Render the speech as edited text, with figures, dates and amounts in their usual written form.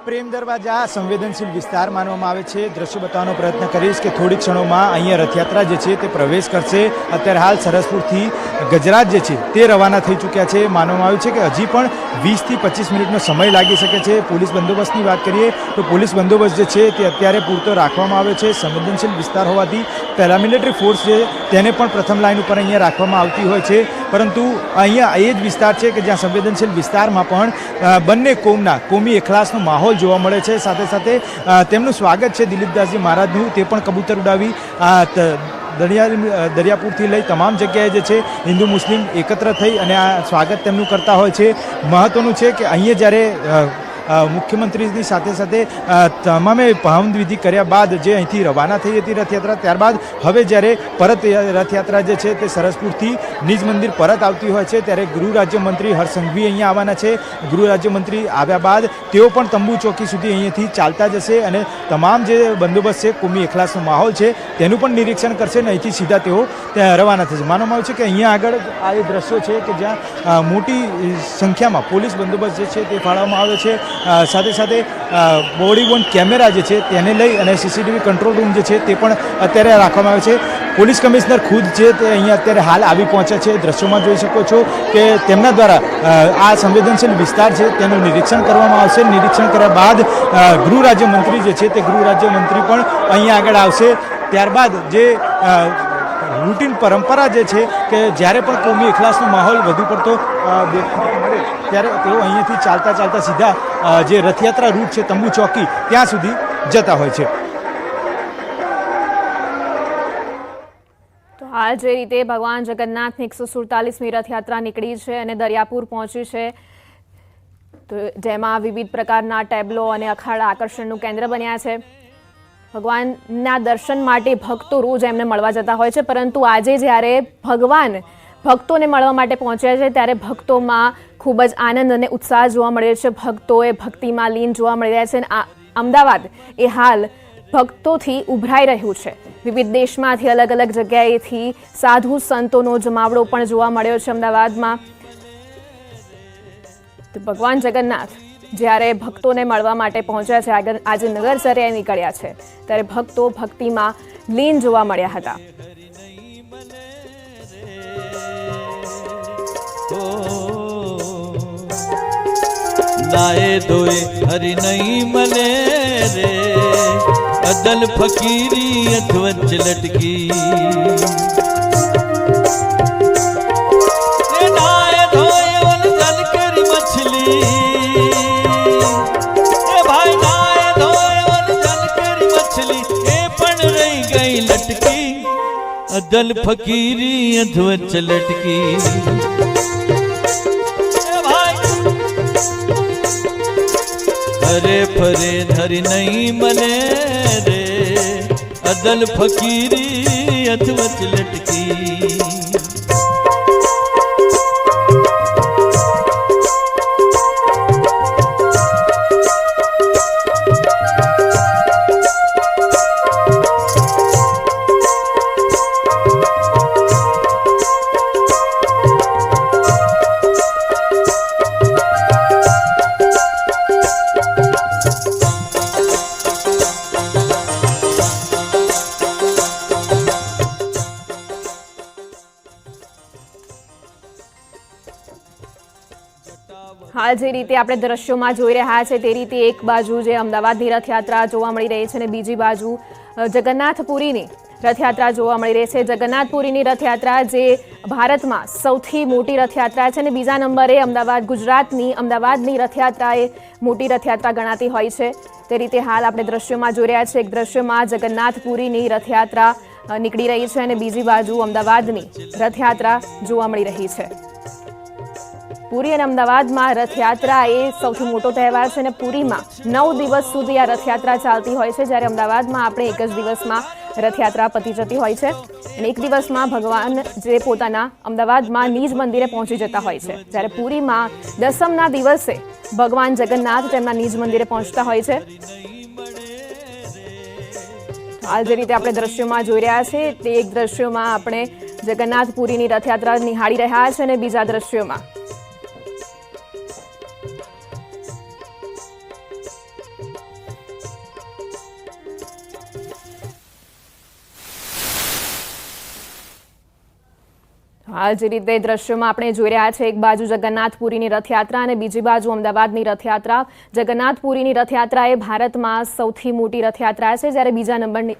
પ્રેમ દરવાજા સંવેદનશીલ વિસ્તાર માનવામાં આવે છે। દ્રશ્ય બતાવવાનો પ્રયત્ન કરીશ કે થોડી ક્ષણોમાં અહીંયા રથયાત્રા જે છે તે પ્રવેશ કરશે। અત્યારે હાલ સરસપુરથી ગજરાત જે છે તે રવાના થઈ ચૂક્યા છે। માનવામાં આવ્યું છે કે હજી પણ 20 થી 25 મિનિટનો સમય લાગી શકે છે। પોલીસ બંદોબસ્તની વાત કરીએ તો પોલીસ બંદોબસ્ત જે છે તે અત્યારે પૂરતો રાખવામાં આવ્યો છે। સંવેદનશીલ વિસ્તાર હોવાથી પેરામિલિટરી ફોર્સ છે તેને પણ પ્રથમ લાઈન ઉપર અહીંયા રાખવામાં આવતી હોય છે, પરંતુ અહીંયા એ જ વિસ્તાર છે કે જ્યાં સંવેદનશીલ વિસ્તારમાં પણ બંને કોમી એખલાસનો માહોલ જોવા મળે છે। સાથે સાથે તેમનું સ્વાગત છે દિલીપદાસજી મહારાજનું, તે પણ કબૂતર ઉડાવી દરિયાપુરથી લઈ તમામ જગ્યાએ જે છે હિન્દુ મુસ્લિમ એકત્ર થઈ અને આ સ્વાગત તેમનું કરતા હોય છે। મહત્વનું છે કે અહીંયા જ્યારે મુખ્યમંત્રીની સાથે સાથે તમામે પહંદ વિધિ કર્યા બાદ જે અહીંથી રવાના થઈ હતી રથયાત્રા, ત્યારબાદ હવે જ્યારે પરત રથયાત્રા જે છે તે સરસપુરથી નિજ મંદિર પરત આવતી હોય છે ત્યારે ગૃહ રાજ્યમંત્રી હર્ષ સંઘવી અહીંયા આવવાના છે। ગૃહ રાજ્યમંત્રી આવ્યા બાદ તેઓ પણ તંબુ ચોકી સુધી અહીંયાથી ચાલતા જશે અને તમામ જે બંદોબસ્ત છે, કોમી એખલાસનો માહોલ છે તેનું પણ નિરીક્ષણ કરશે અને અહીંથી સીધા તેઓ ત્યાં રવાના થશે। માનવામાં આવે છે કે અહીંયા આગળ આ એ દ્રશ્યો છે કે જ્યાં મોટી સંખ્યામાં પોલીસ બંદોબસ્ત જે છે તે ફાળવવામાં આવે છે। સાથે સાથે બોડી વોર્ન કેમેરા જે છે તેને લઈ અને સીસીટીવી કંટ્રોલ રૂમ જે છે તે પણ અત્યારે રાખવામાં આવે છે। પોલીસ કમિશનર ખુદ છે તે અહીંયા અત્યારે હાલ આવી પહોંચ્યા છે। દ્રશ્યોમાં જોઈ શકો છો કે તેમના દ્વારા આ સંવેદનશીલ વિસ્તાર છે તેનું નિરીક્ષણ કરવામાં આવશે। નિરીક્ષણ કર્યા બાદ ગૃહ રાજ્યમંત્રી જે છે તે ગૃહ રાજ્યમંત્રી પણ અહીંયા આગળ આવશે। ત્યારબાદ જે રૂટીન પરંપરા જે છે કે જ્યારે પણ કોમી એખલાસનો માહોલ વધુ પડતો દેખવા મળે ત્યારે તેઓ અહીંયાથી ચાલતા ચાલતા સીધા જે રથયાત્રા રૂટ છે તંબુ ચોકી ત્યાં સુધી જતા હોય છે। તો હાલ જે રીતે ભગવાન જગન્નાથની 147મી રથયાત્રા નીકળી છે અને દરિયાપુર પહોંચી છે, તો જેમાં વિવિધ પ્રકારના ટેબ્લો અને અખાડા આકર્ષણનું કેન્દ્ર બન્યા છે। ભગવાનના દર્શન માટે ભક્તો રોજ એમને મળવા જતા હોય છે, પરંતુ આજે જ્યારે ભગવાન ભક્તોને મળવા માટે પહોંચ્યા છે ત્યારે ભક્તોમાં ખૂબ જ આનંદ અને ઉત્સાહ જોવા મળે છે। ભક્તોએ ભક્તિમાં લીન જોવા મળી રહ્યા છે અને અમદાવાદ એ હાલ ભક્તોથી ઉભરાઈ રહ્યું છે। વિવિધ દેશમાંથી અલગ અલગ જગ્યાએથી સાધુ સંતોનો જમાવડો પણ જોવા મળ્યો છે અમદાવાદમાં। તો ભગવાન જગન્નાથ જ્યારે ભક્તોને મળવા માટે પહોંચ્યા છે, આજે નગરચર્યાએ નીકળ્યા છે ત્યારે ભક્તો ભક્તિમાં લીન જોવા મળ્યા હતા। नाए धोए हरि नहीं मले रे, अदल फकीरी अथवच लटकी। नाए धोए वन जल करी मछली, भाई नाए धोए वन जल करी मछली, ए पण रही गई लटकी, अदल फकीरी अथवच लटकी। हरे फरे धरि नहीं मले रे, अदल फकीरी अथवच लटकी। હાલ જે રીતે આપણે દ્રશ્યોમાં જોઈ રહ્યા છે તે રીતે એક બાજુ જે અમદાવાદની રથયાત્રા જોવા મળી રહી છે અને બીજી બાજુ જગન્નાથપુરીની રથયાત્રા જોવા મળી રહી છે। જગન્નાથપુરીની રથયાત્રા જે ભારતમાં સૌથી મોટી રથયાત્રા છે અને બીજા નંબરે ગુજરાતની અમદાવાદની રથયાત્રા એ મોટી રથયાત્રા ગણાતી હોય છે। તે રીતે હાલ આપણે દ્રશ્યોમાં જોઈ રહ્યા છીએ। એક દ્રશ્યમાં જગન્નાથપુરીની રથયાત્રા નીકળી રહી છે અને બીજી બાજુ અમદાવાદની રથયાત્રા જોવા મળી રહી છે। પુરી અને અમદાવાદમાં રથયાત્રા એ સૌથી મોટો તહેવાર છે અને પુરીમાં 9 દિવસ સુધી આ રથયાત્રા ચાલતી હોય છે, જ્યારે અમદાવાદમાં આપણે એક જ દિવસમાં રથયાત્રા પતી જતી હોય છે અને એક દિવસમાં ભગવાન જે પોતાના અમદાવાદમાં નિજ મંદિરે પહોંચી જતા હોય છે, જ્યારે પુરીમાં દસમના દિવસે ભગવાન જગન્નાથ તેમના નિજ મંદિરે પહોંચતા હોય છે। હાલ જે રીતે આપણે દ્રશ્યોમાં જોઈ રહ્યા છે તે એક દ્રશ્યોમાં આપણે જગન્નાથપુરીની રથયાત્રા નિહાળી રહ્યા છે અને બીજા દ્રશ્યોમાં હાલ જે રીતે દ્રશ્યોમાં આપણે જોઈ રહ્યા છે, એક બાજુ જગન્નાથપુરીની રથયાત્રા અને બીજી બાજુ અમદાવાદની રથયાત્રા. જગન્નાથપુરીની રથયાત્રા એ ભારતમાં સૌથી મોટી રથયાત્રા છે, જ્યારે બીજા નંબરની